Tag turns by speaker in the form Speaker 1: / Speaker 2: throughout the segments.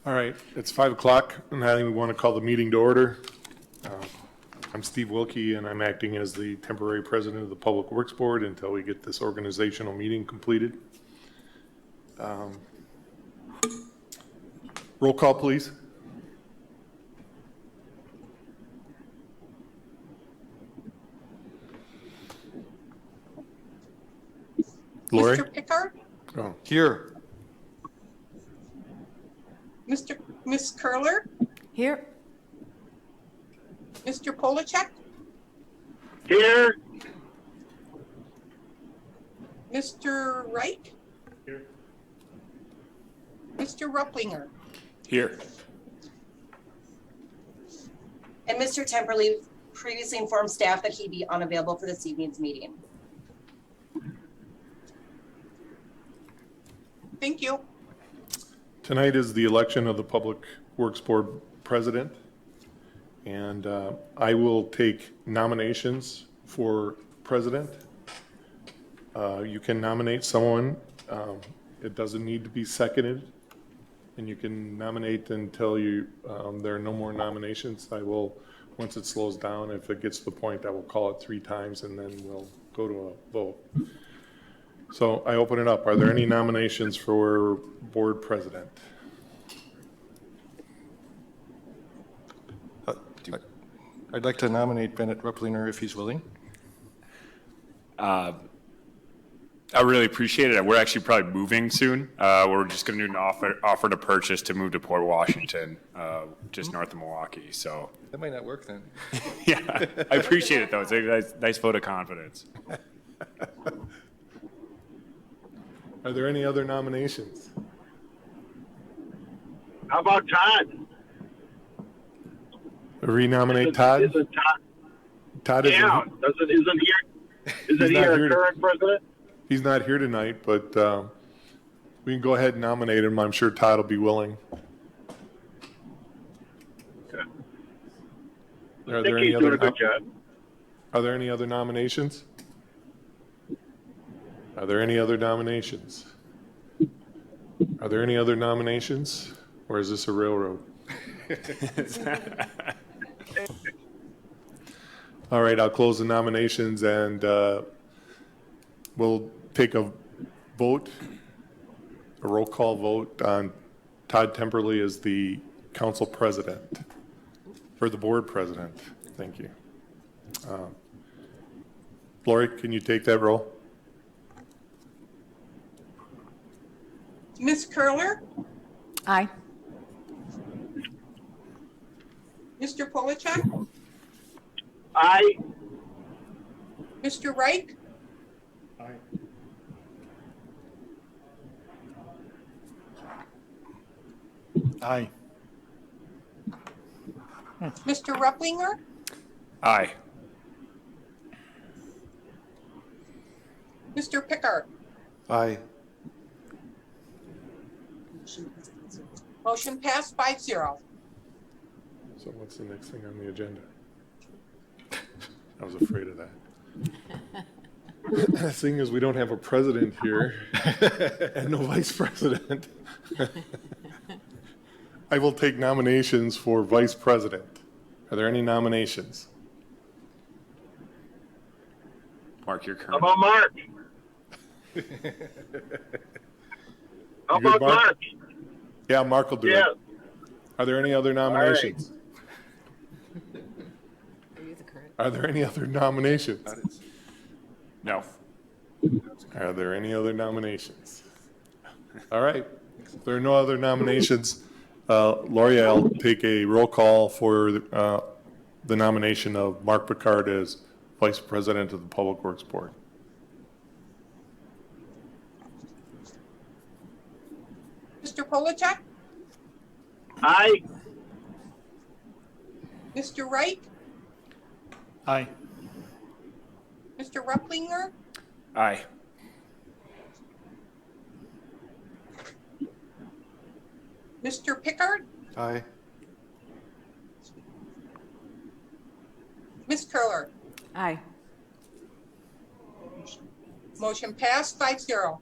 Speaker 1: All right, it's 5 o'clock, and I think we want to call the meeting to order. I'm Steve Wilkie, and I'm acting as the temporary president of the Public Works Board until we get this organizational meeting completed. Roll call, please. Lori?
Speaker 2: Mr. Pickard?
Speaker 1: Oh, here.
Speaker 2: Miss Curler?
Speaker 3: Here.
Speaker 2: Mr. Polachek?
Speaker 4: Here.
Speaker 2: Mr. Wright?
Speaker 1: Here.
Speaker 2: Mr. Rupplinger?
Speaker 1: Here.
Speaker 3: And Mr. Temperley previously informed staff that he'd be unavailable for this evening's meeting.
Speaker 2: Thank you.
Speaker 1: Tonight is the election of the Public Works Board president, and I will take nominations for president. You can nominate someone. It doesn't need to be seconded, and you can nominate until there are no more nominations. I will, once it slows down, if it gets to the point, I will call it 3 times, and then we'll go to a vote. So I open it up. Are there any nominations for board president?
Speaker 5: I'd like to nominate Bennett Rupplinger if he's willing.
Speaker 6: I really appreciate it. We're actually probably moving soon. We're just going to do an offer to purchase to move to Port Washington, just north of Milwaukee. So
Speaker 5: That might not work then.
Speaker 6: yeah, I appreciate it though. It's a nice vote of confidence.
Speaker 1: Are there any other nominations?
Speaker 4: How about Todd?
Speaker 1: Renominate Todd?
Speaker 4: Isn't Todd?
Speaker 1: Todd isn't,
Speaker 4: Yeah. Isn't he
Speaker 1: not
Speaker 4: our
Speaker 1: here to-
Speaker 4: current president?
Speaker 1: he's not here tonight, but we can go ahead and nominate him. I'm sure Todd will be willing.
Speaker 4: Okay.
Speaker 1: Are
Speaker 4: I
Speaker 1: there
Speaker 4: think
Speaker 1: any
Speaker 4: he's doing
Speaker 1: other
Speaker 4: a good job.
Speaker 1: Are there any other nominations? Are there any other nominations? Are there any other nominations? Or is this a railroad? All right, I'll close the nominations and we'll take a vote, a roll call vote on Todd Temperley as the council president, or the board president. Thank you. Lori, can you take that roll?
Speaker 2: Miss Curler?
Speaker 3: Aye.
Speaker 2: Mr. Polachek?
Speaker 4: Aye.
Speaker 2: Mr. Wright?
Speaker 5: Aye.
Speaker 2: Mr. Rupplinger?
Speaker 6: Aye.
Speaker 2: Mr. Pickard?
Speaker 5: Aye.
Speaker 2: Motion passed 5-0.
Speaker 1: So what's the next thing on the agenda? I was afraid of that. The thing is, we don't have a president here and no vice president. I will take nominations for vice president. Are there any nominations?
Speaker 6: Mark, your
Speaker 4: How
Speaker 6: current.
Speaker 4: about Mark? How
Speaker 1: You good,
Speaker 4: about
Speaker 1: Mark?
Speaker 4: Mark?
Speaker 1: Yeah, Mark will do
Speaker 4: Yeah.
Speaker 1: it. Are there any other nominations? Are there any other nominations?
Speaker 6: No.
Speaker 1: Are there any other nominations? All right. If there are no other nominations, Lori, I'll take a roll call for the nomination of Mark Picard as Vice President of the Public Works Board.
Speaker 2: Mr. Polachek?
Speaker 4: Aye.
Speaker 2: Mr. Wright?
Speaker 5: Aye.
Speaker 2: Mr. Rupplinger?
Speaker 6: Aye.
Speaker 2: Mr. Pickard?
Speaker 5: Aye.
Speaker 2: Miss Curler?
Speaker 3: Aye.
Speaker 2: Motion passed 5-0.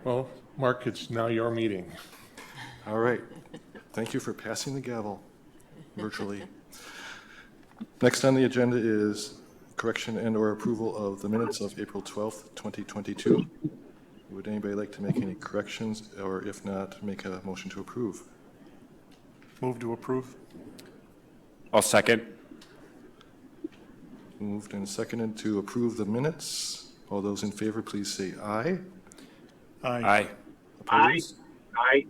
Speaker 1: Well, Mark, it's now your meeting.
Speaker 5: All right. Thank you for passing the gavel virtually. Next on the agenda is correction and/or approval of the minutes of April 12th, 2022. Would anybody like to make any corrections, or if not, make a motion to approve?
Speaker 1: Move to approve.
Speaker 6: I'll second.
Speaker 5: Moved and seconded to approve the minutes. All those in favor, please say aye.
Speaker 6: Aye.
Speaker 5: Opposed?
Speaker 4: Aye.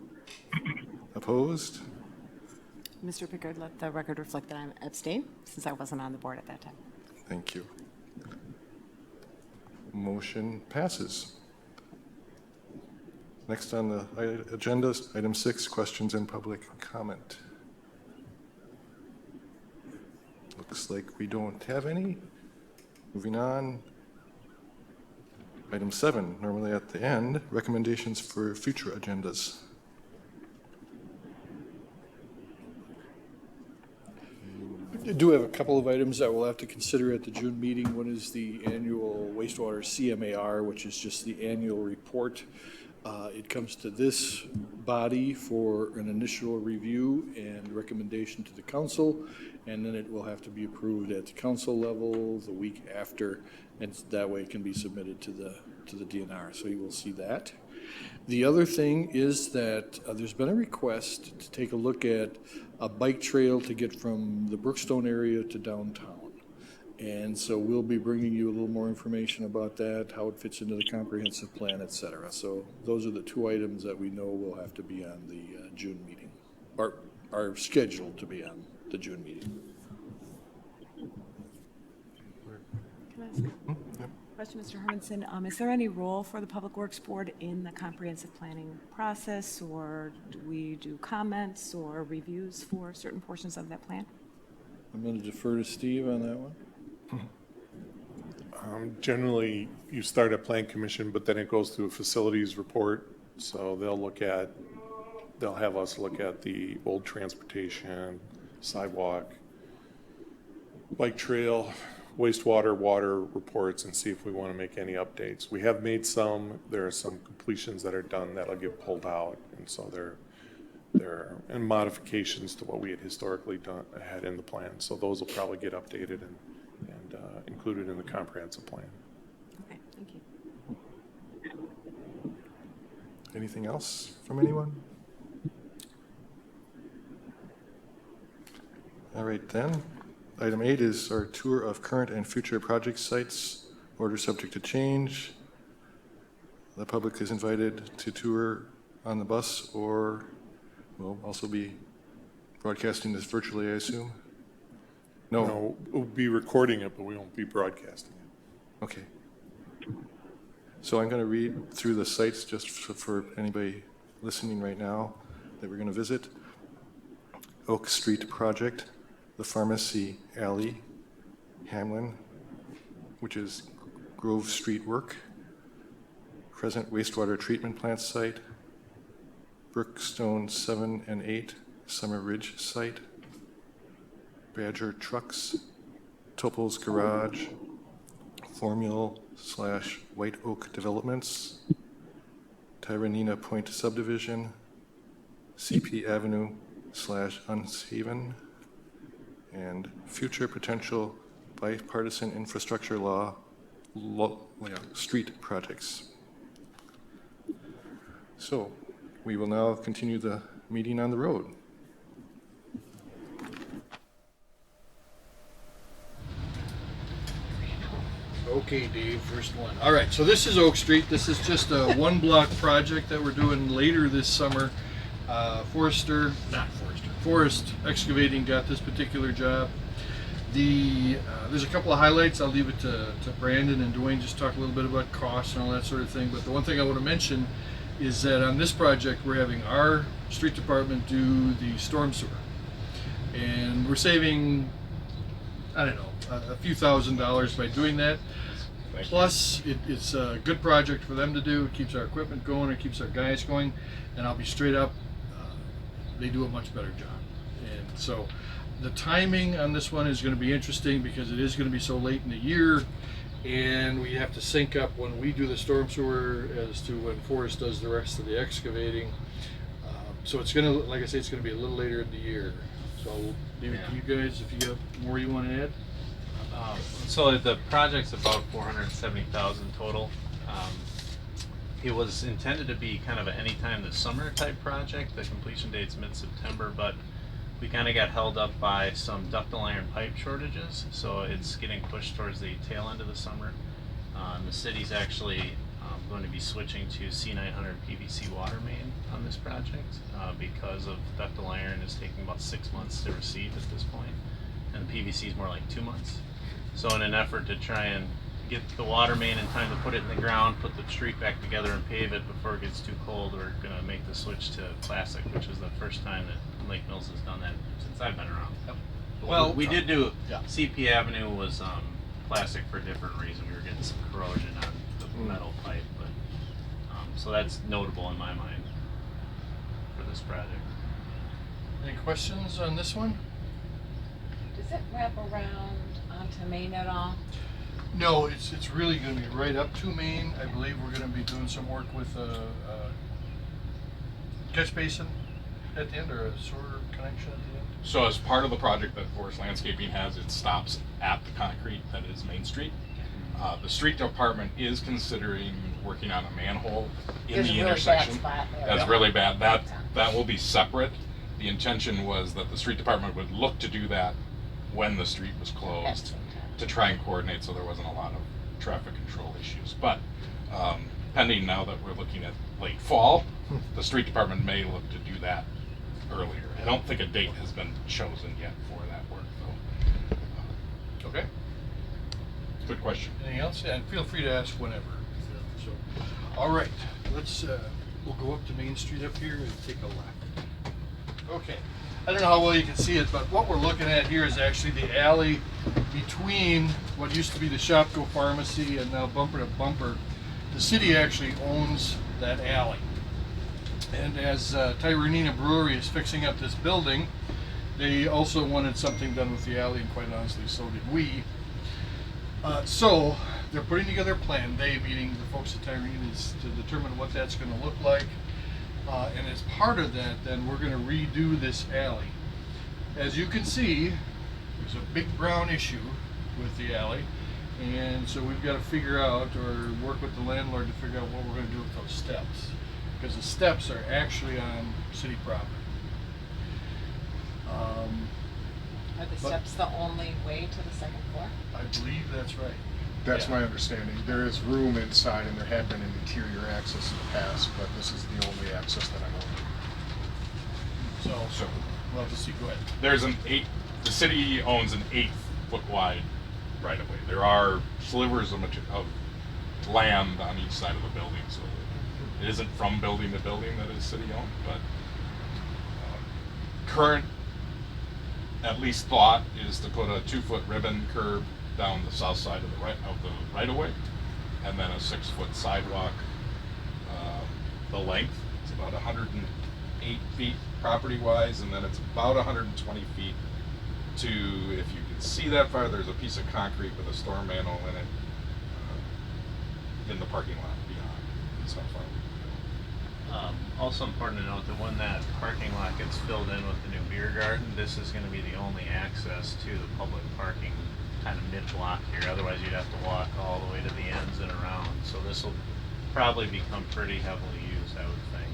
Speaker 5: Opposed?
Speaker 7: Mr. Pickard, let the record reflect that I'm abstain, since I wasn't on the board at that time.
Speaker 5: Thank you. Motion passes. Next on the agenda, item 6, questions and public comment. Looks like we don't have any. Moving on. Item 7, normally at the end, recommendations for future agendas.
Speaker 8: I do have a couple of items that we'll have to consider at the June meeting. One is the annual wastewater CMAR, which is just the annual report. It comes to this body for an initial review and recommendation to the council, and then it will have to be approved at the council level the week after, and that way it can be submitted to the DNR. So you will see that. The other thing is that there's been a request to take a look at a bike trail to get from the Brookstone area to downtown. And so we'll be bringing you a little more information about that, how it fits into the comprehensive plan, et cetera. So those are the two items that we know will have to be on the June meeting, or are scheduled to be on the June meeting.
Speaker 7: Can I ask a question, Mr. Hermanson? Is there any role for the Public Works Board in the comprehensive planning process, or do we do comments or reviews for certain portions of that plan?
Speaker 8: I'm going to defer to Steve on that one.
Speaker 1: Generally, you start at Plan Commission, but then it goes through a facilities report. So they'll have us look at the old transportation, sidewalk, bike trail, wastewater, water reports, and see if we want to make any updates. We have made some. There are some completions that are done that'll get pulled out, and so there are modifications to what we had historically had in the plan. So those will probably get updated and included in the comprehensive plan.
Speaker 7: Okay, thank you.
Speaker 5: Anything else from anyone? All right then. Item 8 is our tour of current and future project sites. Order subject to change. The public is invited to tour on the bus, or we'll also be broadcasting this virtually, I assume? No.
Speaker 1: We'll be recording it, but we won't be broadcasting it.
Speaker 5: Okay. So I'm going to read through the sites just for anybody listening right now that we're going to visit. Oak Street Project, the Pharmacy Alley, Hamlin, which is Grove Street work, Crescent Wastewater Treatment Plant site, Brookstone 7 and 8 Summer Ridge site, Badger Trucks, Topel's Garage, Formula/White Oak Developments, Tyranena Point Subdivision, CP Avenue/Unzhaven, and future potential bipartisan infrastructure law street projects. So we will now continue the meeting on the road.
Speaker 8: Okay, Dave, first one. All right, so this is Oak Street. This is just a one-block project that we're doing later this summer. Forest Excavating got this particular job. There's a couple of highlights. I'll leave it to Brandon and Dwayne just talk a little bit about costs and all that sort of thing. But the one thing I want to mention is that on this project, we're having our street department do the storm sewer. And we're saving, I don't know, a few $1,000s by doing that. Plus, it's a good project for them to do. It keeps our equipment going, it keeps our guys going, and I'll be straight up, they do a much better job. And so the timing on this one is going to be interesting because it is going to be so late in the year, And we have to sync up when we do the storm sewer as to when Forrest does the rest of the excavating. So it's gonna, like I say, it's gonna be a little later in the year. So I'll leave it to you guys if you got more you want to add.
Speaker 9: So the project's about 470,000 total. It was intended to be kind of an anytime this summer type project. The completion date's mid-September, but we kind of got held up by some ductile iron pipe shortages, so it's getting pushed towards the tail end of the summer. The city's actually going to be switching to C900 PVC water main on this project because of ductile iron is taking about 6 months to receive at this point, and PVC is more like 2 months. So in an effort to try and get the water main in time to put it in the ground, put the street back together and pave it before it gets too cold, we're going to make the switch to plastic, which is the first time that Lake Mills has done that since I've been around. Yep. Well, we did do, CP Avenue was plastic for a different reason. We were getting some corrosion on the metal pipe, but so that's notable in my mind for this project.
Speaker 8: Any questions on this one?
Speaker 10: Does it wrap around onto Main at all?
Speaker 8: No, it's really going to be right up to Main. I believe we're going to be doing some work with a catch basin at the end, or a sewer connection at the end.
Speaker 11: So as part of the project that Forest Landscaping has, it stops at the concrete that is Main Street. The street department is considering working on a manhole in
Speaker 10: There's
Speaker 11: the
Speaker 10: a really
Speaker 11: intersection.
Speaker 10: bad spot there.
Speaker 11: That's really bad. That will be separate. The intention was that the street department would look to do that when the street was closed to try and coordinate so there wasn't a lot of traffic control issues. But pending now that we're looking at late fall, the street department may look to do that earlier. I don't think a date has been chosen yet for that work, though.
Speaker 8: Okay.
Speaker 11: Good question.
Speaker 8: Anything else? And feel free to ask whenever. So, all right, let's we'll go up to Main Street up here and take a left. Okay. I don't know how well you can see it, but what we're looking at here is actually the alley between what used to be the Shopko Pharmacy and now Bumper to Bumper. The city actually owns that alley. And as Tyranena Brewery is fixing up this building, they also wanted something done with the alley, and quite honestly, so did we. So they're putting together a plan, they meaning the folks at Tyranena, is to determine what that's going to look like. And as part of that, then we're going to redo this alley. As you can see, there's a big brown issue with the alley. And so we've got to figure out, or work with the landlord to figure out what we're going to do with those steps. Because the steps are actually on city property.
Speaker 10: Are the steps the only way to the second floor?
Speaker 8: I believe that's right.
Speaker 12: That's my understanding. There is room inside, and there had been an interior access in the past, but this is the only access that I know of.
Speaker 8: So we'll have to see. Go ahead.
Speaker 11: There's the city owns an 8-foot wide right of way. There are slivers of land on each side of the building, so it isn't from building to building that is city owned, but current at least thought is to put a 2-foot ribbon curb down the south side of the right of way, and then a 6-foot sidewalk. The length is about 108 feet property-wise, and then it's about 120 feet to, if you can see that far, there's a piece of concrete with a storm manhole in it in the parking lot beyond. That's how far.
Speaker 9: Also important to note that when that parking lot gets filled in with the new beer garden, this is going to be the only access to the public parking kind of mid-block here. Otherwise, you'd have to walk all the way to the ends and around. So this will probably become pretty heavily used, I would think.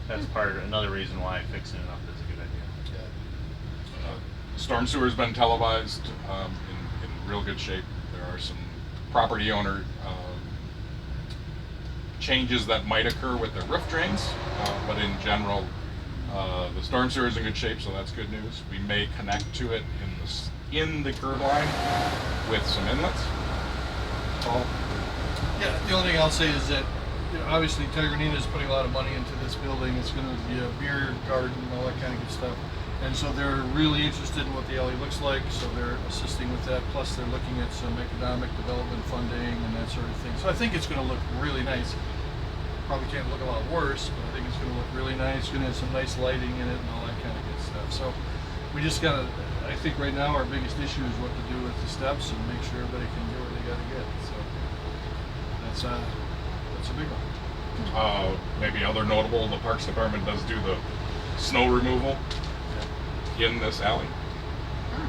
Speaker 9: That's another reason why fixing it up is a good idea.
Speaker 11: Storm sewer's been televised in real good shape. There are some property owner changes that might occur with their roof drains, but in general, the storm sewer is in good shape, so that's good news. We may connect to it in the curb line with some inlets. Paul?
Speaker 8: Yeah, the only thing I'll say is that, obviously Tyranena is putting a lot of money into this building. It's going to be a beer garden and all that kind of good stuff. And so they're really interested in what the alley looks like, so they're assisting with that. Plus they're looking at some economic development funding and that sort of thing. So I think it's going to look really nice. Probably can't look a lot worse, but I think it's going to look really nice. It's going to have some nice lighting in it and all that kind of good stuff. So we just got to, I think right now our biggest issue is what to do with the steps and make sure everybody can get where they gotta get, so that's a big one.
Speaker 11: Maybe other notable, the Parks Department does do the snow removal in this alley.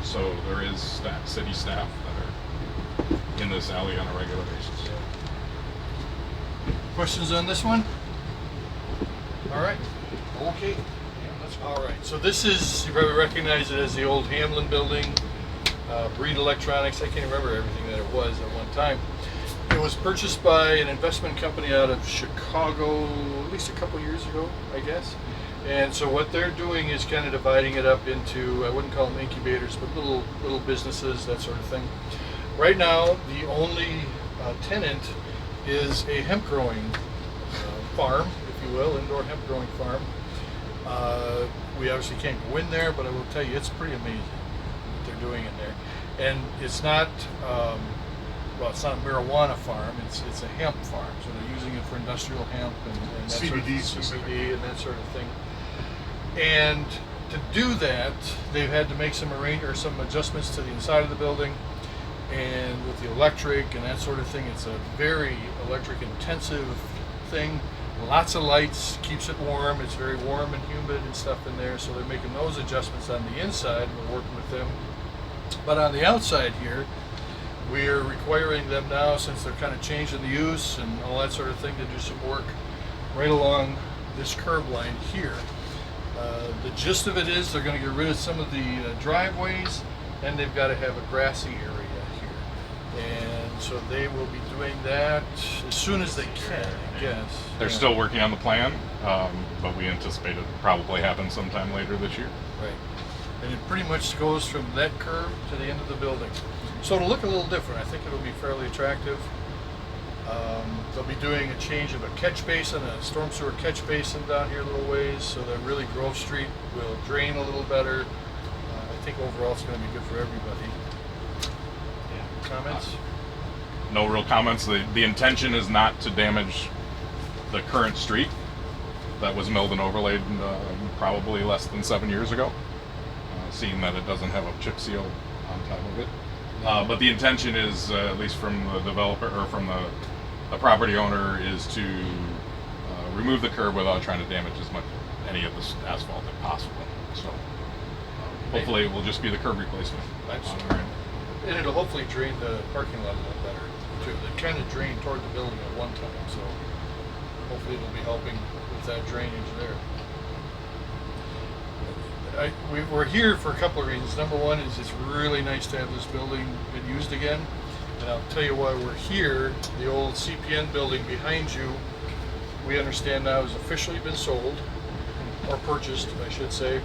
Speaker 11: So there is city staff that are in this alley on a regular basis.
Speaker 8: Questions on this one? All right. Okay. All right. So this is, you probably recognize it as the old Hamlin building, Breed Electronics. I can't remember everything that it was at one time. It was purchased by an investment company out of Chicago at least a couple years ago, I guess. And so what they're doing is kind of dividing it up into, I wouldn't call them incubators, but little businesses, that sort of thing. Right now, the only tenant is a hemp growing farm, if you will, indoor hemp growing farm. We obviously can't go in there, but I will tell you, it's pretty amazing what they're doing in there. And it's not, it's not a marijuana farm, it's a hemp farm. So they're using it for industrial hemp and that
Speaker 12: CBD
Speaker 8: sort of, CBD and that sort of thing. And to do that, they've had to make some adjustments to the inside of the building, and with the electric and that sort of thing. It's a very electric intensive thing. Lots of lights, keeps it warm. It's very warm and humid and stuff in there. So they're making those adjustments on the inside. We're working with them. But on the outside here, we're requiring them now, since they're kind of changing the use and all that sort of thing, to do some work right along this curb line here. The gist of it is they're going to get rid of some of the driveways, and they've got to have a grassy area here. And so they will be doing that as soon as they can, I guess.
Speaker 11: They're still working on the plan, but we anticipate it will probably happen sometime later this year.
Speaker 8: Right. And it pretty much goes from that curve to the end of the building. So it'll look a little different. I think it'll be fairly attractive. They'll be doing a change of a catch basin, a storm sewer catch basin down here a little ways, so that really Grove Street will drain a little better. I think overall it's going to be good for everybody. Yeah. Comments?
Speaker 11: No real comments. The intention is not to damage the current street that was milled and overlaid probably less than 7 years ago, seeing that it doesn't have a chip seal on top of it. But the intention is, at least from the developer or from the property owner, is to remove the curb without trying to damage any of this asphalt if possible. So hopefully it will just be the curb replacement.
Speaker 8: And it'll hopefully drain the parking lot a little better too. They kind of drained toward the building at one time, so hopefully it'll be helping with that drainage there. We're here for a couple of reasons. Number one is it's really nice to have this building been used again. And I'll tell you why we're here. The old CPN building behind you, we understand now has officially been sold, or purchased, I should say,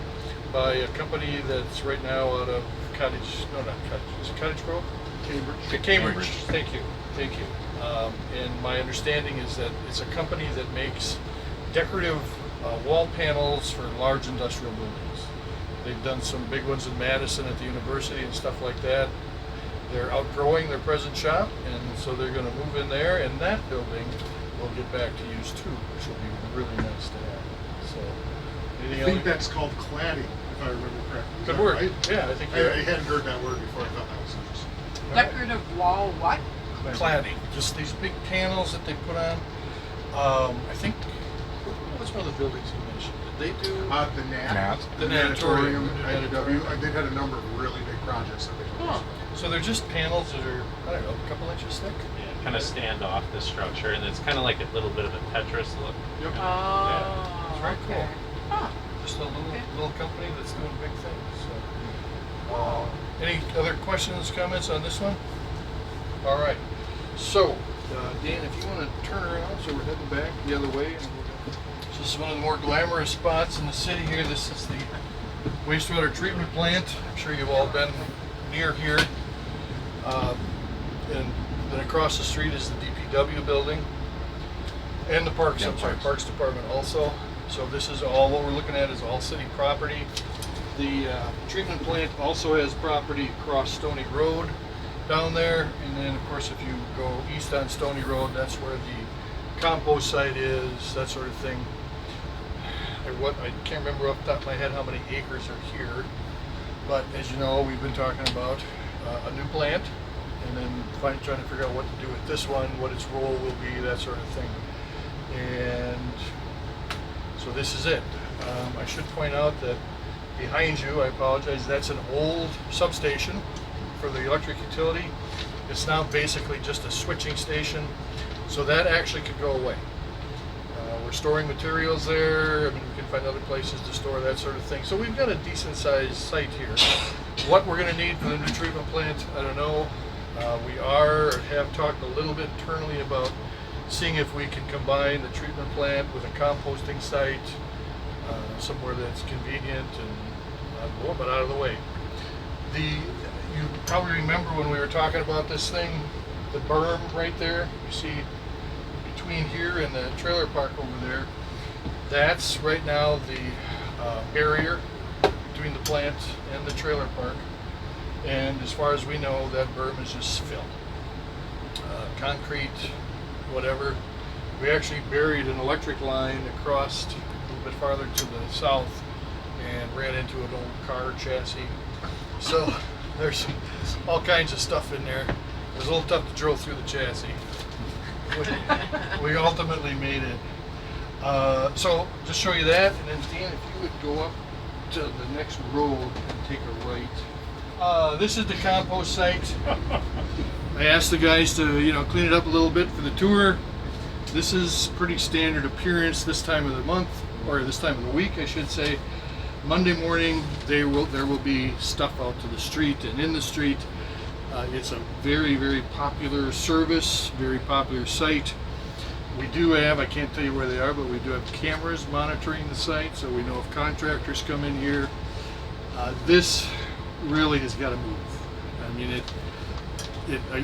Speaker 8: by a company that's right now out of is it Cottage Grove? Cambridge. Thank you. And my understanding is that it's a company that makes decorative wall panels for large industrial buildings. They've done some big ones in Madison at the university and stuff like that. They're outgrowing their present shop, and so they're going to move in there, and that building will get back to use too, which will be really nice to have. So,
Speaker 12: I think that's called cladding, if I remember correctly.
Speaker 8: Good word. Right? Yeah, I think
Speaker 12: I hadn't heard that word before. I thought that was interesting.
Speaker 2: Decorative wall what?
Speaker 8: Cladding. Just these big panels that they put on. I think, what's one of the buildings you mentioned? Did they do?
Speaker 12: The NAT.
Speaker 8: The Natatorium.
Speaker 12: They've had a number of really big projects that they've done.
Speaker 8: So they're just panels that are, I don't know, a couple inches thick?
Speaker 9: Yeah, kind of stand off the structure, and it's kind of like a little bit of a Tetris look.
Speaker 8: Yep.
Speaker 10: Oh,
Speaker 8: It's very
Speaker 10: okay.
Speaker 8: cool. Just a little company that's doing big things. So. Any other questions, comments on this one? All right. So, Dan, if you want to turn around, so we're heading back the other way. This is one of the more glamorous spots in the city here. This is the wastewater treatment plant. I'm sure you've all been near here. And then across the street is the DPW building and the Parks, Parks Department also. So this is all, what we're looking at is all city property. The treatment plant also has property across Stony Road down there. And then of course if you go east on Stony Road, that's where the compost site is, that sort of thing. I can't remember off the top of my head how many acres are here. But as you know, we've been talking about a new plant, and then trying to figure out what to do with this one, what its role will be, that sort of thing. And so this is it. I should point out that behind you, I apologize, that's an old substation for the electric utility. It's now basically just a switching station, so that actually could go away. We're storing materials there. I mean, we can find other places to store that sort of thing. So we've got a decent sized site here. What we're going to need for the new treatment plant, I don't know. We have talked a little bit internally about seeing if we can combine the treatment plant with a composting site, somewhere that's convenient and a little bit out of the way. You probably remember when we were talking about this thing, the berm right there, you see between here and the trailer park over there, that's right now the barrier between the plant and the trailer park. And as far as we know, that berm is just fill. Concrete, whatever. We actually buried an electric line across a little bit farther to the south and ran into an old car chassis. So there's all kinds of stuff in there. It was a little tough to drill through the chassis. We ultimately made it. So just show you that, and then Dan, if you would go up to the next road and take a right. This is the compost site. I asked the guys to clean it up a little bit for the tour. This is pretty standard appearance this time of the month, or this time of the week, I should say. Monday morning, there will be stuff out to the street and in the street. It's a very, very popular service, very popular site. We do have, I can't tell you where they are, but we do have cameras monitoring the site, so we know if contractors come in here. This really has got to move. I mean,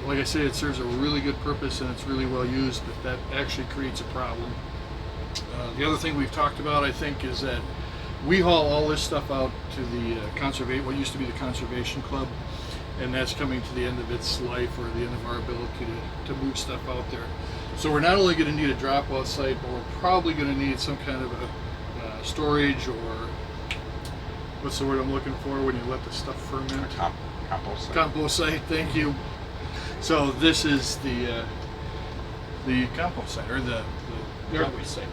Speaker 8: like I say, it serves a really good purpose and it's really well used, but that actually creates a problem. The other thing we've talked about, I think, is that we haul all this stuff out to the what used to be the Conservation Club, and that's coming to the end of its life, or the end of our ability to move stuff out there. So we're not only going to need a drop-off site, but we're probably going to need some kind of a storage, or what's the word I'm looking for when you let the stuff ferment?
Speaker 11: Compost site.
Speaker 8: Compost site, thank you. So this is the compost site, or the waste site.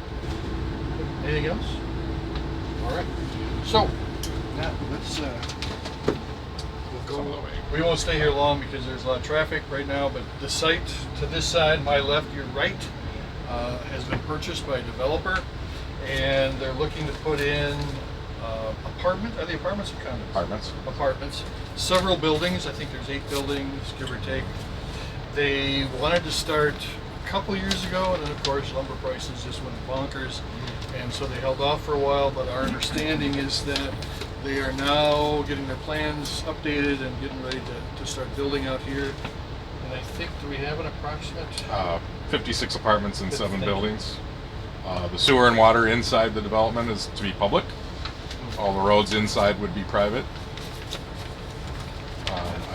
Speaker 8: Anything else? All right. So now let's we'll go. We won't stay here long because there's a lot of traffic right now. But the site to this side, my left, your right, has been purchased by a developer, and they're looking to put in apartment. Are they apartments or condos?
Speaker 11: Apartments.
Speaker 8: Apartments. Several buildings. I think there's 8 buildings, give or take. They wanted to start a couple years ago, and then of course lumber prices just went bonkers, and so they held off for a while. But our understanding is that they are now getting their plans updated and getting ready to start building out here. And I think, do we have an approximate?
Speaker 11: 56 apartments in 7 buildings. The sewer and water inside the development is to be public. All the roads inside would be private.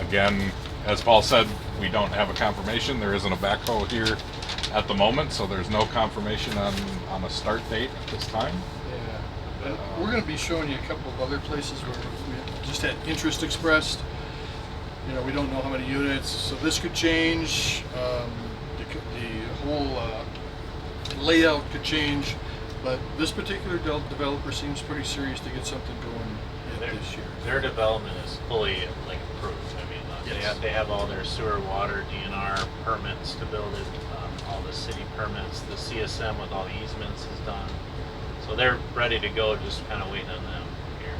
Speaker 11: Again, as Paul said, we don't have a confirmation. There isn't a backhoe here at the moment, so there's no confirmation on a start date at this time.
Speaker 8: Yeah. And we're going to be showing you a couple of other places where we just had interest expressed. We don't know how many units, so this could change. The whole layout could change, but this particular developer seems pretty serious to get something going this year.
Speaker 9: Their development is fully approved. I mean,
Speaker 8: Yes.
Speaker 9: they have all their sewer, water, DNR permits to build it, all the city permits, the CSM with all the easements is done. So they're ready to go, just kind of waiting on them here.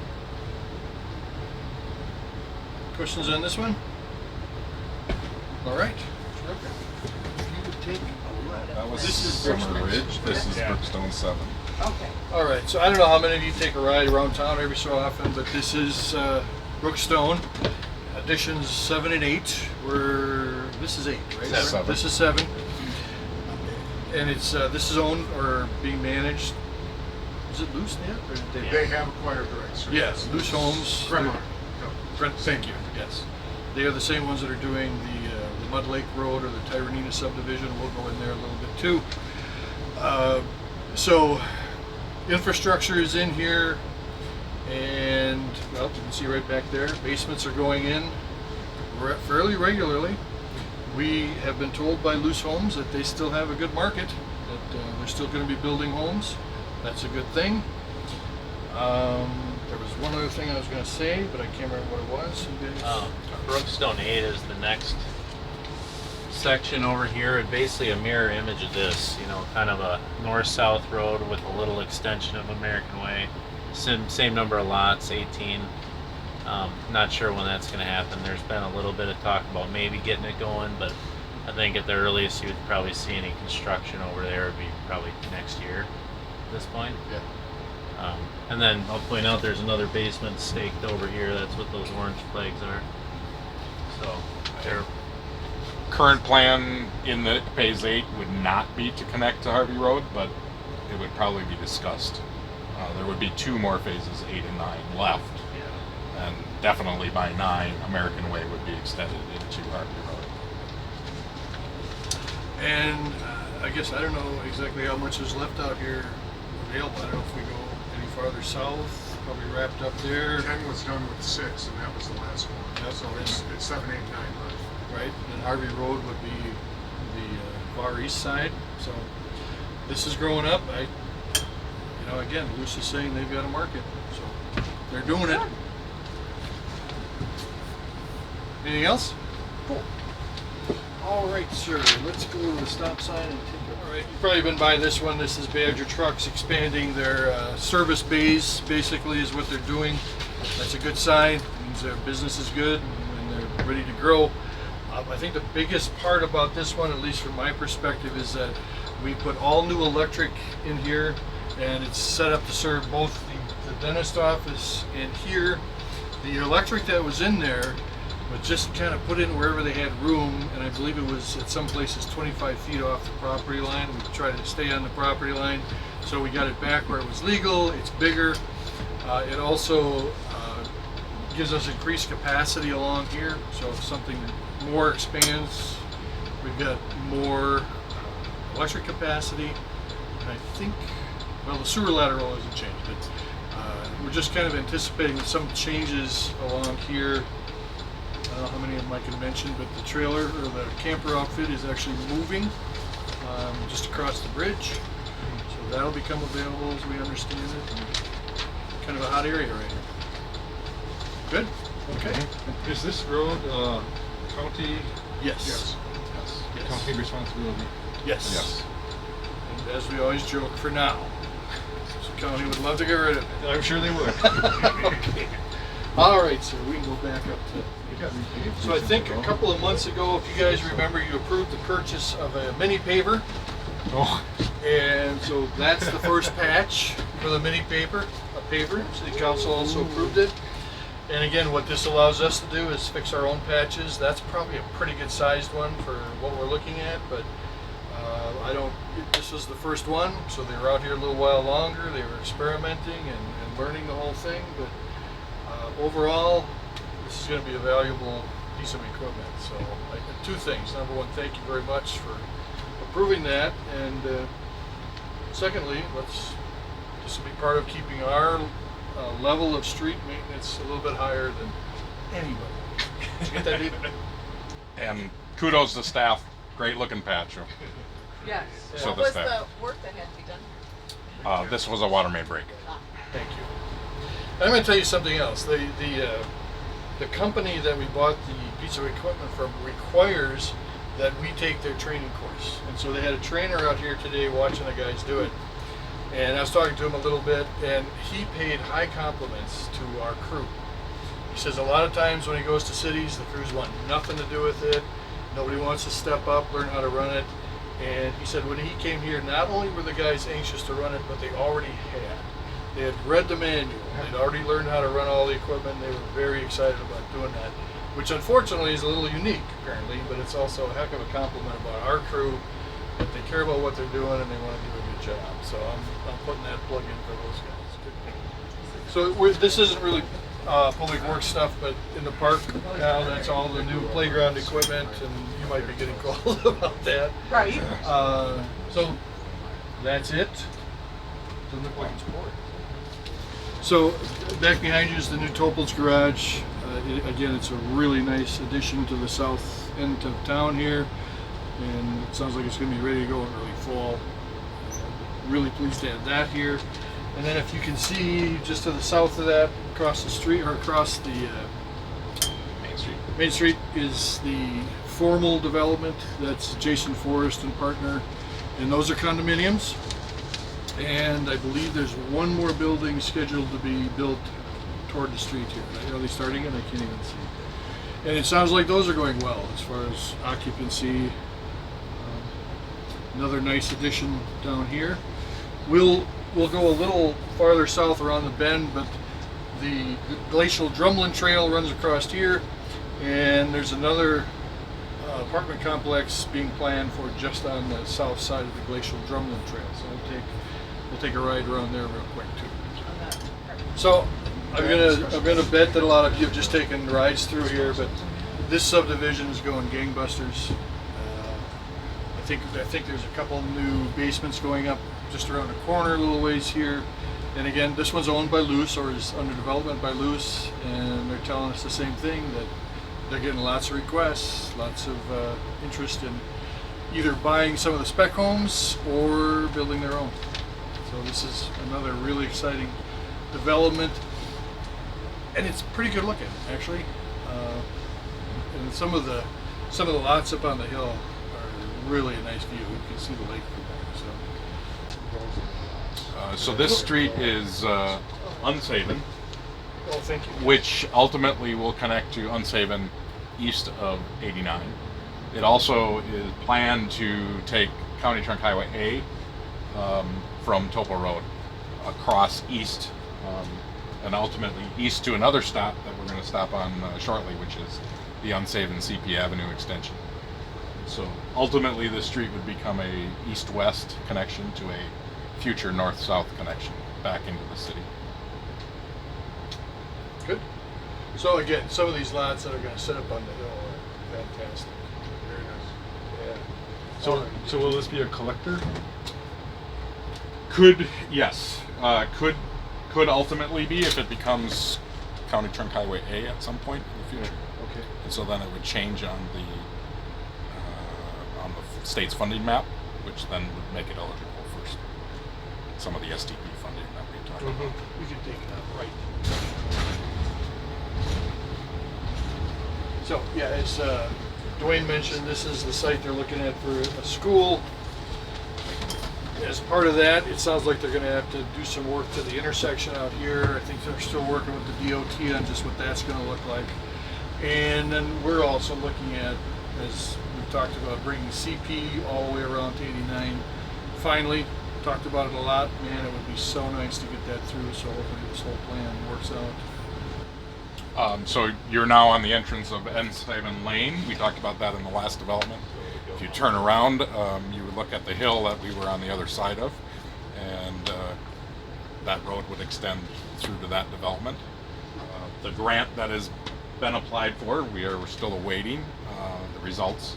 Speaker 8: Questions on this one? All right. Terrific. If you would take a look.
Speaker 11: That was
Speaker 8: This is
Speaker 11: Summer
Speaker 8: Brookstone.
Speaker 11: Ridge. This is Brookstone 7.
Speaker 10: Okay.
Speaker 8: All right, so I don't know how many of you take a ride around town every so often, but this is Brookstone, additions 7 and 8. This is 8, right?
Speaker 11: 7.
Speaker 8: This is 7, and it's this is owned or being managed. Is it Loose yet? Or did
Speaker 12: They have acquired the rights.
Speaker 8: Yes, Loose Homes.
Speaker 12: Fremont.
Speaker 8: Thank you. Yes, they are the same ones that are doing the Mud Lake Road or the Tyranena Subdivision. We'll go in there a little bit too. So infrastructure is in here, and well, you can see right back there, basements are going in fairly regularly. We have been told by Loose Homes that they still have a good market, that they're still going to be building homes. That's a good thing. There was one other thing I was going to say, but I can't remember what it was. You guys-
Speaker 9: Brookstone 8 is the next section over here, and basically a mirror image of this, you know, kind of a north-south road with a little extension of American Way. Same number of lots, 18. Not sure when that's going to happen. There's been a little bit of talk about maybe getting it going, but I think at the earliest you would probably see any construction over there would be probably next year at this point.
Speaker 8: Yeah.
Speaker 9: And then I'll point out there's another basement staked over here. That's what those orange flags are. So they're
Speaker 11: Current plan in the phase 8 would not be to connect to Harvey Road, but it would probably be discussed. There would be 2 more phases, 8 and 9 left. And definitely by 9, American Way would be extended into Harvey Road.
Speaker 8: And I guess I don't know exactly how much is left out here available. I don't know if we go any farther south, probably wrapped up there.
Speaker 12: 10 was done with 6, and that was the last one.
Speaker 8: That's
Speaker 12: So
Speaker 8: all
Speaker 12: it's 7, 8, 9 left.
Speaker 8: Right, and then Harvey Road would be the far east side. So this is growing up. Again, Luce is saying they've got a market, so they're doing it. Anything else? Cool. All right, sir. Let's go to the stop sign and take it. All right, you've probably been by this one. This is Badger Trucks expanding their service bays. Basically, is what they're doing. That's a good sign. It means their business is good and they're ready to grow. I think the biggest part about this one, at least from my perspective, is that we put all new electric in here, and it's set up to serve both the dentist office and here. The electric that was in there was just kind of put in wherever they had room, and I believe it was at some places 25 feet off the property line. We tried to stay on the property line, so we got it back where it was legal. It's bigger. It also gives us increased capacity along here, so if something more expands, we've got more electric capacity. And I think, well, the sewer lateral hasn't changed, but we're just kind of anticipating some changes along here. I don't know how many of them I can mention, but the trailer or the camper outfit is actually moving just across the bridge. So that'll become available as we understand it. Kind of a hot area right here. Good? Okay.
Speaker 12: Is this road county?
Speaker 8: Yes.
Speaker 12: Yes. County responsibility?
Speaker 8: Yes.
Speaker 11: Yes.
Speaker 8: And as we always joke, for now. The county would love to get rid of it.
Speaker 12: I'm sure they would.
Speaker 8: Okay. All right, sir, we can go back up to... So I think a couple of months ago, if you guys remember, you approved the purchase of a mini paver.
Speaker 12: Oh.
Speaker 8: And so that's the first patch for the mini paver. City Council also approved it. And again, what this allows us to do is fix our own patches. That's probably a pretty good sized one for what we're looking at, but this was the first one, so they were out here a little while longer. They were experimenting and learning the whole thing, but overall, this is going to be a valuable piece of equipment. So 2 things. Number one, thank you very much for approving that, and secondly, this will be part of keeping our level of street maintenance a little bit higher than anybody. Did you get that, David?
Speaker 11: And kudos to staff. Great looking patch.
Speaker 2: Yes.
Speaker 11: So
Speaker 10: What
Speaker 11: the
Speaker 10: was
Speaker 11: staff.
Speaker 10: the work that had to be done?
Speaker 11: This was a water main break.
Speaker 8: Thank you. And I'm going to tell you something else. The company that we bought the piece of equipment from requires that we take their training course. And so they had a trainer out here today watching the guys do it. And I was talking to him a little bit, and he paid high compliments to our crew. He says a lot of times when he goes to cities, the crews want nothing to do with it. Nobody wants to step up, learn how to run it. And he said when he came here, not only were the guys anxious to run it, but they already had. They had read the manual. They'd already learned how to run all the equipment. They were very excited about doing that, which unfortunately is a little unique, apparently, but it's also a heck of a compliment about our crew, that they care about what they're doing and they want to do a good job. So I'm putting that plug in for those guys. So this isn't really public works stuff, but in the park now, that's all the new playground equipment, and you might be getting called about that.
Speaker 2: Right.
Speaker 8: So that's it. Doesn't look like it's bored. So back behind you is the new Topel's garage. Again, it's a really nice addition to the south end of town here, and it sounds like it's going to be ready to go in early fall. Really pleased to have that here. And then if you can see just to the south of that, across the street, or across the Main Street is the formal development. That's Jason Forrest and partner, and those are condominiums. And I believe there's one more building scheduled to be built toward the street here. Are they starting it? I can't even see. And it sounds like those are going well as far as occupancy. Another nice addition down here. We'll go a little farther south around the bend, but the Glacial Drumlin Trail runs across here, and there's another apartment complex being planned for just on the south side of the Glacial Drumlin Trail. So we'll take a ride around there real quick too. So I'm gonna bet that a lot of you have just taken rides through here, but this subdivision is going gangbusters. I think there's a couple new basements going up just around the corner, a little ways here. And again, this one's owned by Luce, or is under development by Luce, and they're telling us the same thing, that they're getting lots of requests, lots of interest in either buying some of the spec homes or building their own. So this is another really exciting development, and it's pretty good looking actually. And some of the lots up on the hill are really a nice view. You can see the lake from there.
Speaker 11: So this street is Unzhaven,
Speaker 8: Oh, thank you.
Speaker 11: which ultimately will connect to Unzhaven east of 89. It also is planned to take County Trunk Highway A from Topel Road across east, and ultimately east to another stop that we're going to stop on shortly, which is the Unzhaven CP Avenue extension. So ultimately this street would become a east-west connection to a future north-south connection back into the city.
Speaker 8: Good. So again, some of these lots that are going to set up on the hill are fantastic. Very nice. Yeah.
Speaker 12: So will this be a collector?
Speaker 11: Yes, could ultimately be if it becomes County Trunk Highway A at some point in the future.
Speaker 8: Okay.
Speaker 11: And so then it would change on the state's funding map, which then would make it eligible for some of the STP funding that we talked about.
Speaker 8: We can take that right. So yeah, as Dwayne mentioned, this is the site they're looking at for a school. As part of that, it sounds like they're going to have to do some work to the intersection out here. I think they're still working with the DOT on just what that's going to look like. And then we're also looking at, as we've talked about, bringing CP all the way around to 89. Finally, talked about it a lot. Man, it would be so nice to get that through, so hopefully this whole plan works out.
Speaker 11: So you're now on the entrance of Unzhaven Lane. We talked about that in the last development. If you turn around, you would look at the hill that we were on the other side of, and that road would extend through to that development. The grant that has been applied for, we're still awaiting the results,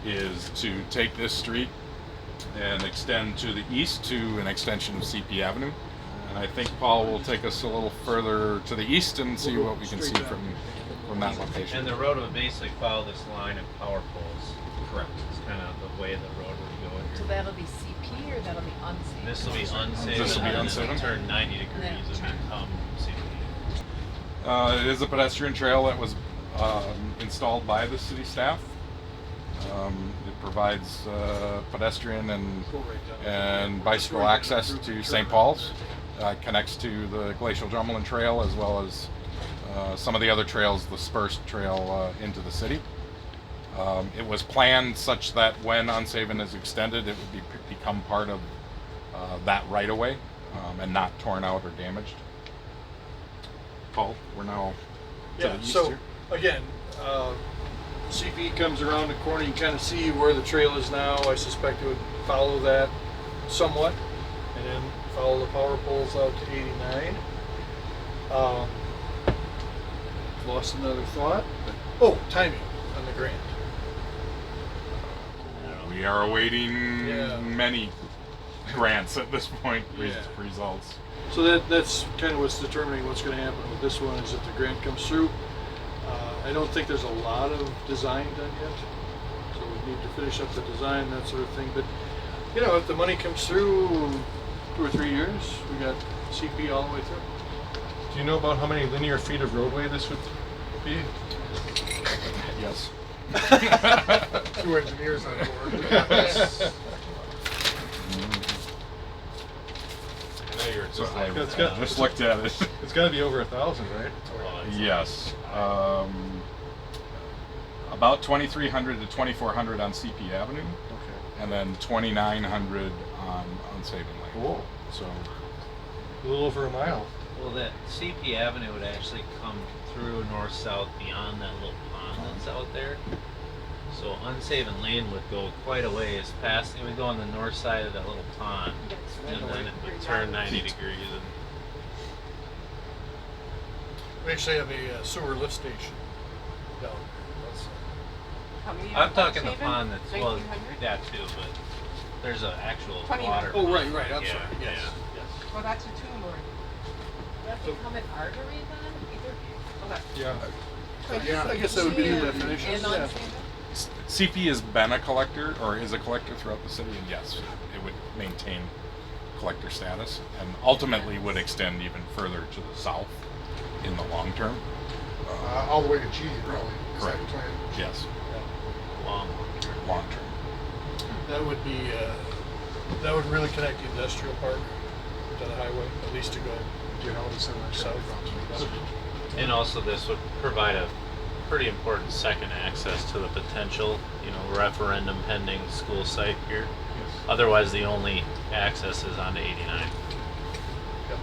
Speaker 11: is to take this street and extend to the east to an extension of CP Avenue. And I think Paul will take us a little further to the east and see what we can see from that location.
Speaker 9: And the road would basically follow this line of power poles. Correct. It's kind of the way the road would go here.
Speaker 10: So that'll be CP or that'll be unsafe?
Speaker 9: This will be unsafe.
Speaker 11: This will be
Speaker 9: and then
Speaker 11: unsafe.
Speaker 9: it'll turn 90 degrees and become CP.
Speaker 11: It is a pedestrian trail that was installed by the city staff. It provides pedestrian and bicycle access to St. Paul's. Connects to the Glacial Drumlin Trail as well as some of the other trails, the Spurst Trail into the city. It was planned such that when Unzhaven is extended, it would become part of that right-of-way and not torn out or damaged. Paul, we're now to the east here.
Speaker 8: Again, CP comes around the corner. You can kind of see where the trail is now. I suspect it would follow that somewhat, and then follow the power poles out to 89. Lost another thought. Oh, timing on the grant.
Speaker 11: We are awaiting many grants at this point, results.
Speaker 8: So that's kind of what's determining what's going to happen with this one, is if the grant comes through. I don't think there's a lot of design done yet, so we need to finish up the design, that sort of thing. But, you know, if the money comes through 2 or 3 years, we got CP all the way through.
Speaker 5: Do you know about how many linear feet of roadway this would be?
Speaker 11: Yes.
Speaker 12: 2 engineers on board.
Speaker 11: So I
Speaker 5: It's got-
Speaker 11: just looked at it.
Speaker 5: It's gotta be over 1,000, right?
Speaker 11: Yes. About 2,300 to 2,400 on CP Avenue,
Speaker 5: Okay.
Speaker 11: and then 2,900 on Unzhaven Lane.
Speaker 5: Whoa.
Speaker 11: So
Speaker 5: A little over a mile.
Speaker 9: Well, that CP Avenue would actually come through north-south beyond that little pond that's out there. So Unzhaven Lane would go quite a ways past, it would go on the north side of that little pond, and then it would turn 90 degrees. And
Speaker 8: We actually have a sewer lift station down there.
Speaker 9: I'm talking the pond that's, well, that too, but there's an actual
Speaker 2: 20.
Speaker 9: water.
Speaker 8: Oh, right,
Speaker 9: pond.
Speaker 8: right, I'm
Speaker 9: Yeah,
Speaker 8: sorry, yes,
Speaker 9: yeah.
Speaker 8: yes.
Speaker 2: Well, that's a two-lord.
Speaker 10: Does that become an artery then?
Speaker 2: Okay.
Speaker 8: Yeah. I guess that would be the definition,
Speaker 10: In
Speaker 8: yeah.
Speaker 10: Unzhaven?
Speaker 11: CP has been a collector, or is a collector throughout the city, and yes, it would maintain collector status, and ultimately would extend even further to the south in the long term.
Speaker 12: All the way to G, really. Is that
Speaker 11: Correct.
Speaker 12: the plan?
Speaker 11: Yes,
Speaker 9: Long.
Speaker 11: long term.
Speaker 8: That would be, that would really connect the industrial park to the highway, at least to go
Speaker 12: Get all this in there.
Speaker 8: south.
Speaker 9: And also this would provide a pretty important second access to the potential, referendum pending school site here. Otherwise, the only access is onto 89.
Speaker 8: Yep.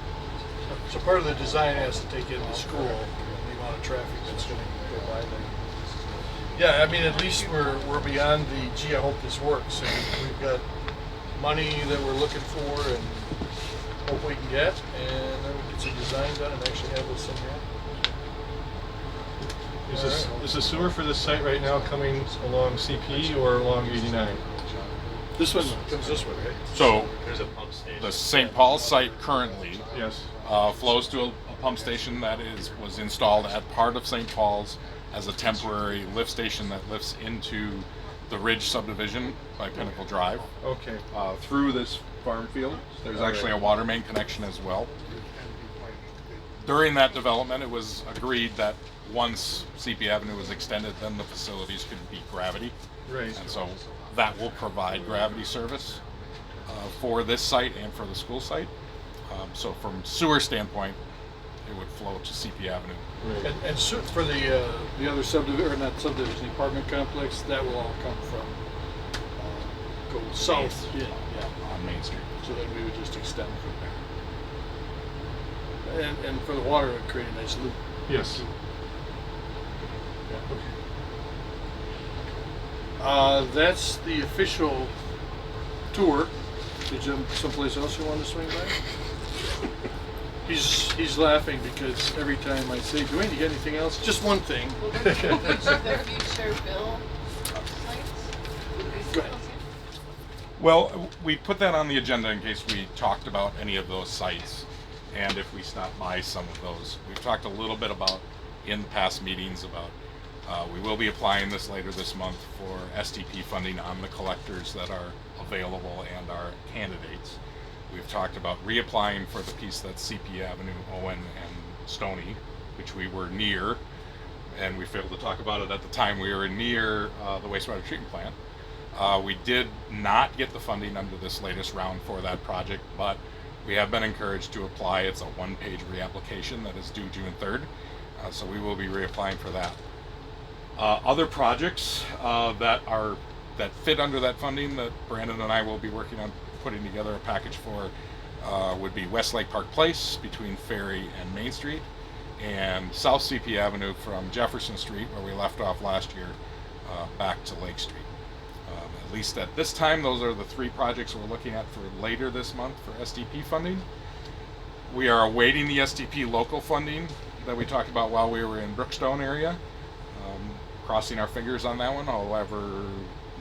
Speaker 8: So part of the design has to take in the school, the amount of traffic that's gonna go by there. Yeah, I mean, at least we're beyond the, gee, I hope this works, and we've got money that we're looking for and hope we can get, and then we get some design done and actually have this thing happen.
Speaker 5: Is the sewer for this site right now coming along CP or along 89?
Speaker 8: This one comes this way, right?
Speaker 11: So
Speaker 9: There's a pump station.
Speaker 11: the St. Paul site currently
Speaker 5: Yes.
Speaker 11: flows to a pump station that was installed at part of St. Paul's as a temporary lift station that lifts into the Ridge subdivision by Pinnacle Drive
Speaker 5: Okay.
Speaker 11: through this farm field. There's actually a water main connection as well. During that development, it was agreed that once CP Avenue was extended, then the facilities could be gravity.
Speaker 5: Right.
Speaker 11: And so that will provide gravity service for this site and for the school site. So from sewer standpoint, it would flow to CP Avenue.
Speaker 5: Right.
Speaker 8: And for the other subdivision, or not subdivision, the apartment complex, that will all come from, go south, yeah,
Speaker 11: On Main Street.
Speaker 8: so then we would just extend from there. And for the water, it would create a nice loop.
Speaker 5: Yes.
Speaker 8: That's the official tour. Did you have someplace else you wanted to swing by? He's laughing because every time I say, Dwayne, you got anything else? Just one thing.
Speaker 10: Will there future bill sites?
Speaker 8: Go ahead.
Speaker 11: Well, we put that on the agenda in case we talked about any of those sites and if we stopped by some of those. We've talked a little bit about in past meetings about we will be applying this later this month for STP funding on the collectors that are available and are candidates. We've talked about reapplying for the piece that's CP Avenue, Owen, and Stony, which we were near, and we failed to talk about it at the time. We were near the wastewater treatment plant. We did not get the funding under this latest round for that project, but we have been encouraged to apply. It's a one-page reapplication that is due June 3rd, so we will be reapplying for that. Other projects that fit under that funding that Brandon and I will be working on putting together a package for would be Westlake Park Place between Ferry and Main Street, and South CP Avenue from Jefferson Street, where we left off last year, back to Lake Street. At least at this time, those are the 3 projects we're looking at for later this month for STP funding. We are awaiting the STP local funding that we talked about while we were in Brookstone area. Crossing our fingers on that one, however,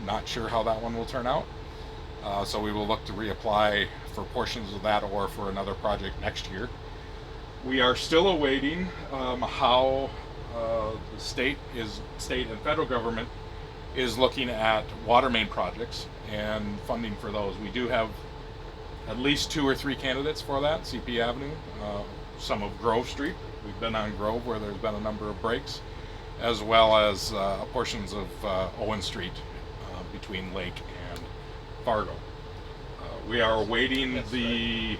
Speaker 11: not sure how that one will turn out. So we will look to reapply for portions of that or for another project next year. We are still awaiting how the state and federal government is looking at water main projects and funding for those. We do have at least 2 or 3 candidates for that. CP Avenue, some of Grove Street. We've been on Grove where there's been a number of breaks, as well as portions of Owen Street between Lake and Fargo. We are awaiting the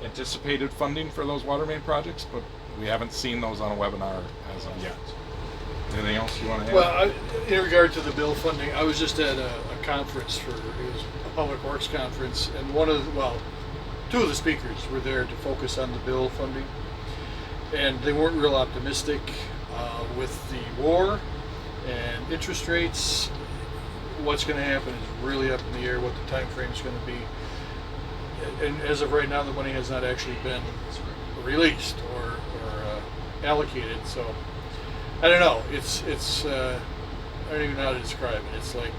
Speaker 11: anticipated funding for those water main projects, but we haven't seen those on a webinar as of yet. Anything else you want to add?
Speaker 8: Well, in regard to the bill funding, I was just at a conference it was a public works conference, and two of the speakers were there to focus on the bill funding, and they weren't real optimistic with the war and interest rates. What's going to happen is really up in the air. What the time frame is going to be, and as of right now, the money has not actually been released or allocated. So I don't know. It's I don't even know how to describe it. It's like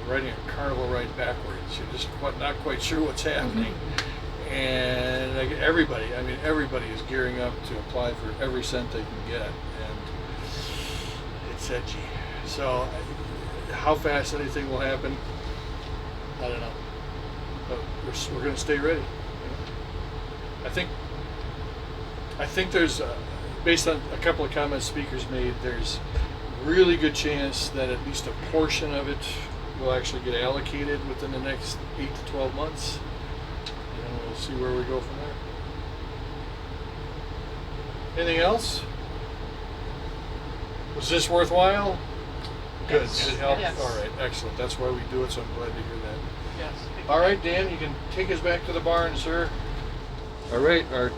Speaker 8: riding a carnival ride backwards. You're just not quite sure what's happening. And everybody is gearing up to apply for every cent they can get, and it's edgy. So how fast anything will happen, I don't know. But we're going to stay ready. I think there's, based on a couple of comments speakers made, there's really good chance that at least a portion of it will actually get allocated within the next 8 to 12 months. And we'll see where we go from there. Anything else? Was this worthwhile? Good.
Speaker 2: Yes.
Speaker 8: Did it help?
Speaker 2: Yes.
Speaker 8: All right, excellent. That's why we do it, so I'm glad to hear that.
Speaker 2: Yes.
Speaker 8: All right, Dan, you can take us back to the barn, sir. All right, our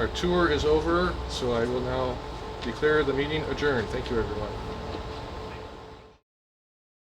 Speaker 8: tour is over, so I will now declare the meeting adjourned. Thank you, everyone.